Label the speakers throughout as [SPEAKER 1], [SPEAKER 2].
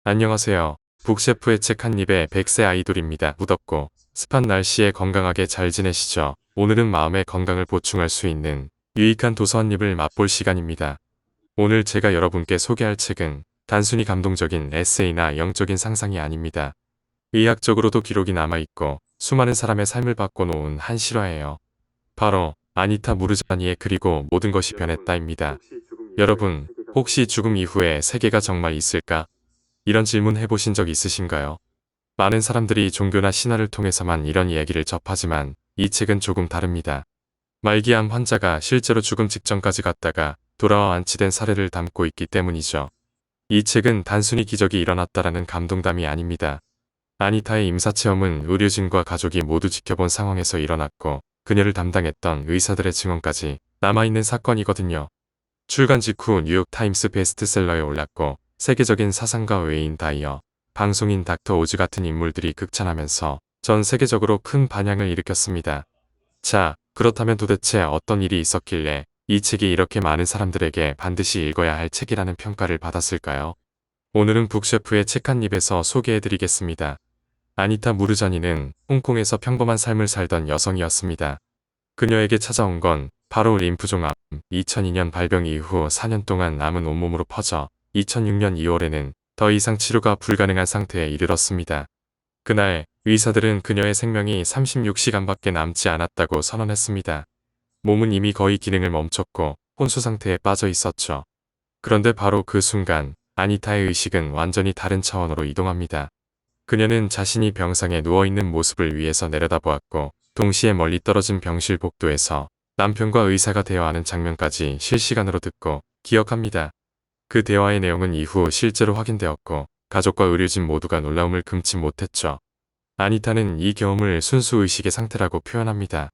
[SPEAKER 1] 안녕하세요. 북셰프의 책 한 입에 100세 아이돌입니다. 무덥고 습한 날씨에 건강하게 잘 지내시죠? 오늘은 마음의 건강을 보충할 수 있는 유익한 도서 한 입을 맛볼 시간입니다. 오늘 제가 여러분께 소개할 책은 단순히 감동적인 에세이나 영적인 상상이 아닙니다. 의학적으로도 기록이 남아있고 수많은 사람의 삶을 바꿔놓은 한 실화예요. 바로 아니타 무르자니의 그리고 모든 것이 변했다입니다. 여러분, 혹시 죽음 이후에 세계가 정말 있을까? 이런 질문 해보신 적 있으신가요? 많은 사람들이 종교나 신화를 통해서만 이런 이야기를 접하지만 이 책은 조금 다릅니다. 말기암 환자가 실제로 죽음 직전까지 갔다가 돌아와 완치된 사례를 담고 있기 때문이죠. 이 책은 단순히 기적이 일어났다라는 감동담이 아닙니다. 아니타의 임사체험은 의료진과 가족이 모두 지켜본 상황에서 일어났고 그녀를 담당했던 의사들의 증언까지 남아있는 사건이거든요. 출간 직후 뉴욕타임스 베스트셀러에 올랐고 세계적인 사상가 웨인 다이어, 방송인 닥터 오즈 같은 인물들이 극찬하면서 전 세계적으로 큰 반향을 일으켰습니다. 자, 그렇다면 도대체 어떤 일이 있었길래 이 책이 이렇게 많은 사람들에게 반드시 읽어야 할 책이라는 평가를 받았을까요? 오늘은 북셰프의 책 한 입에서 소개해드리겠습니다. 아니타 무르자니는 홍콩에서 평범한 삶을 살던 여성이었습니다. 그녀에게 찾아온 건 바로 림프종암. 2002년 발병 이후 4년 동안 암은 온몸으로 퍼져 2006년 2월에는 더 이상 치료가 불가능한 상태에 이르렀습니다. 그날 의사들은 그녀의 생명이 36시간밖에 남지 않았다고 선언했습니다. 몸은 이미 거의 기능을 멈췄고 혼수 상태에 빠져 있었죠. 그런데 바로 그 순간 아니타의 의식은 완전히 다른 차원으로 이동합니다. 그녀는 자신이 병상에 누워있는 모습을 위에서 내려다보았고 동시에 멀리 떨어진 병실 복도에서 남편과 의사가 대화하는 장면까지 실시간으로 듣고 기억합니다. 그 대화의 내용은 이후 실제로 확인되었고 가족과 의료진 모두가 놀라움을 금치 못했죠. 아니타는 이 경험을 순수 의식의 상태라고 표현합니다.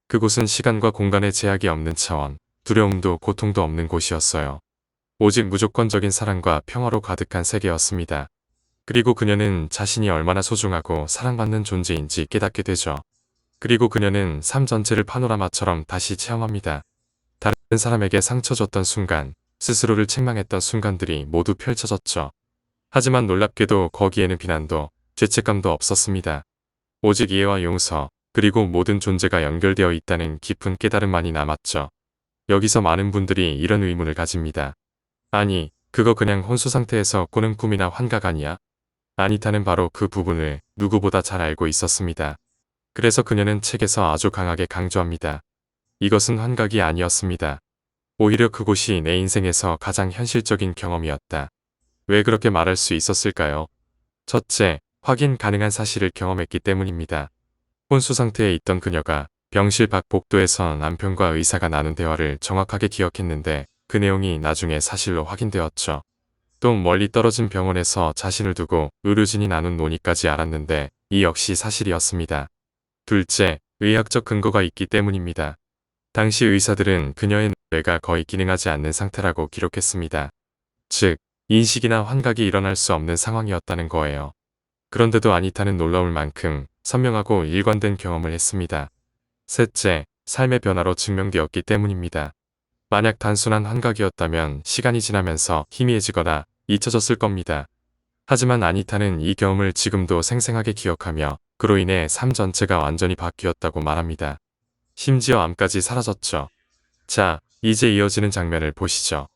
[SPEAKER 1] 그곳은 시간과 공간의 제약이 없는 차원, 두려움도 고통도 없는 곳이었어요. 오직 무조건적인 사랑과 평화로 가득한 세계였습니다. 그리고 그녀는 자신이 얼마나 소중하고 사랑받는 존재인지 깨닫게 되죠. 그리고 그녀는 삶 전체를 파노라마처럼 다시 체험합니다. 다른 사람에게 상처 줬던 순간, 스스로를 책망했던 순간들이 모두 펼쳐졌죠. 하지만 놀랍게도 거기에는 비난도, 죄책감도 없었습니다. 오직 이해와 용서, 그리고 모든 존재가 연결되어 있다는 깊은 깨달음만이 남았죠. 여기서 많은 분들이 이런 의문을 가집니다. 아니, 그거 그냥 혼수 상태에서 꾸는 꿈이나 환각 아니야? 아니타는 바로 그 부분을 누구보다 잘 알고 있었습니다. 그래서 그녀는 책에서 아주 강하게 강조합니다. 이것은 환각이 아니었습니다. 오히려 그곳이 내 인생에서 가장 현실적인 경험이었다. 왜 그렇게 말할 수 있었을까요? 첫째, 확인 가능한 사실을 경험했기 때문입니다. 혼수 상태에 있던 그녀가 병실 밖 복도에서 남편과 의사가 나눈 대화를 정확하게 기억했는데 그 내용이 나중에 사실로 확인되었죠. 또 멀리 떨어진 병원에서 자신을 두고 의료진이 나눈 논의까지 알았는데 이 역시 사실이었습니다. 둘째, 의학적 근거가 있기 때문입니다. 당시 의사들은 그녀의 뇌가 거의 기능하지 않는 상태라고 기록했습니다. 즉, 인식이나 환각이 일어날 수 없는 상황이었다는 거예요. 그런데도 아니타는 놀라울 만큼 선명하고 일관된 경험을 했습니다. 셋째, 삶의 변화로 증명되었기 때문입니다. 만약 단순한 환각이었다면 시간이 지나면서 희미해지거나 잊혀졌을 겁니다. 하지만 아니타는 이 경험을 지금도 생생하게 기억하며 그로 인해 삶 전체가 완전히 바뀌었다고 말합니다. 심지어 암까지 사라졌죠. 자, 이제 이어지는 장면을 보시죠.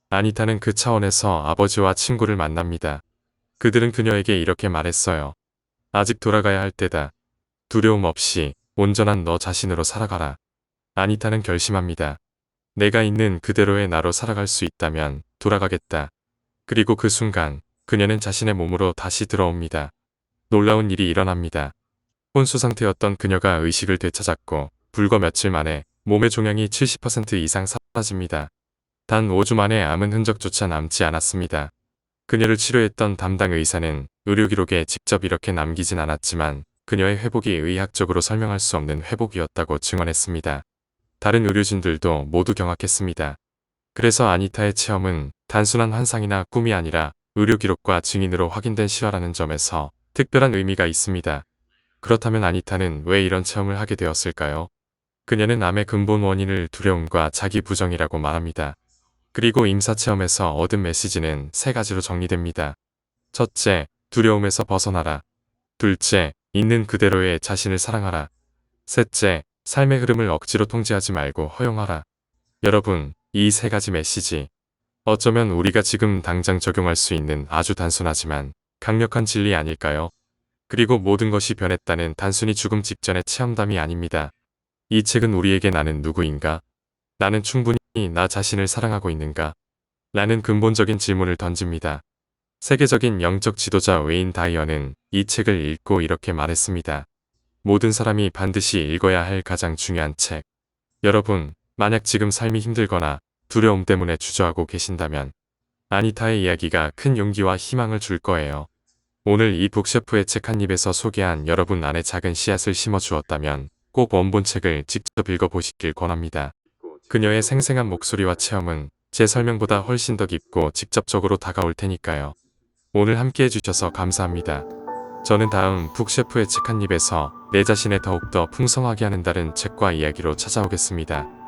[SPEAKER 1] 아니타는 그 차원에서 아버지와 친구를 만납니다. 그들은 그녀에게 이렇게 말했어요. 아직 돌아가야 할 때다. 두려움 없이 온전한 너 자신으로 살아가라. 아니타는 결심합니다. 내가 있는 그대로의 나로 살아갈 수 있다면 돌아가겠다. 그리고 그 순간 그녀는 자신의 몸으로 다시 들어옵니다. 놀라운 일이 일어납니다. 혼수 상태였던 그녀가 의식을 되찾았고 불과 며칠 만에 몸의 종양이 70% 이상 사라집니다. 단 5주 만에 암은 흔적조차 남지 않았습니다. 그녀를 치료했던 담당 의사는 의료 기록에 직접 이렇게 남기진 않았지만 그녀의 회복이 의학적으로 설명할 수 없는 회복이었다고 증언했습니다. 다른 의료진들도 모두 경악했습니다. 그래서 아니타의 체험은 단순한 환상이나 꿈이 아니라 의료 기록과 증인으로 확인된 실화라는 점에서 특별한 의미가 있습니다. 그렇다면 아니타는 왜 이런 체험을 하게 되었을까요? 그녀는 암의 근본 원인을 두려움과 자기 부정이라고 말합니다. 그리고 임사체험에서 얻은 메시지는 세 가지로 정리됩니다. 첫째, 두려움에서 벗어나라. 둘째, 있는 그대로의 자신을 사랑하라. 셋째, 삶의 흐름을 억지로 통제하지 말고 허용하라. 여러분, 이 세 가지 메시지. 어쩌면 우리가 지금 당장 적용할 수 있는 아주 단순하지만 강력한 진리 아닐까요? 그리고 모든 것이 변했다는 단순히 죽음 직전의 체험담이 아닙니다. 이 책은 우리에게 나는 누구인가? 나는 충분히 나 자신을 사랑하고 있는가? 라는 근본적인 질문을 던집니다. 세계적인 영적 지도자 웨인 다이어는 이 책을 읽고 이렇게 말했습니다. 모든 사람이 반드시 읽어야 할 가장 중요한 책. 여러분, 만약 지금 삶이 힘들거나 두려움 때문에 주저하고 계신다면 아니타의 이야기가 큰 용기와 희망을 줄 거예요. 오늘 이 북셰프의 책 한 입에서 소개한 여러분 안에 작은 씨앗을 심어 주었다면 꼭 원본책을 직접 읽어보시길 권합니다. 그녀의 생생한 목소리와 체험은 제 설명보다 훨씬 더 깊고 직접적으로 다가올 테니까요. 오늘 함께 해주셔서 감사합니다. 저는 다음 북셰프의 책 한 입에서 내 자신을 더욱더 풍성하게 하는 다른 책과 이야기로 찾아오겠습니다.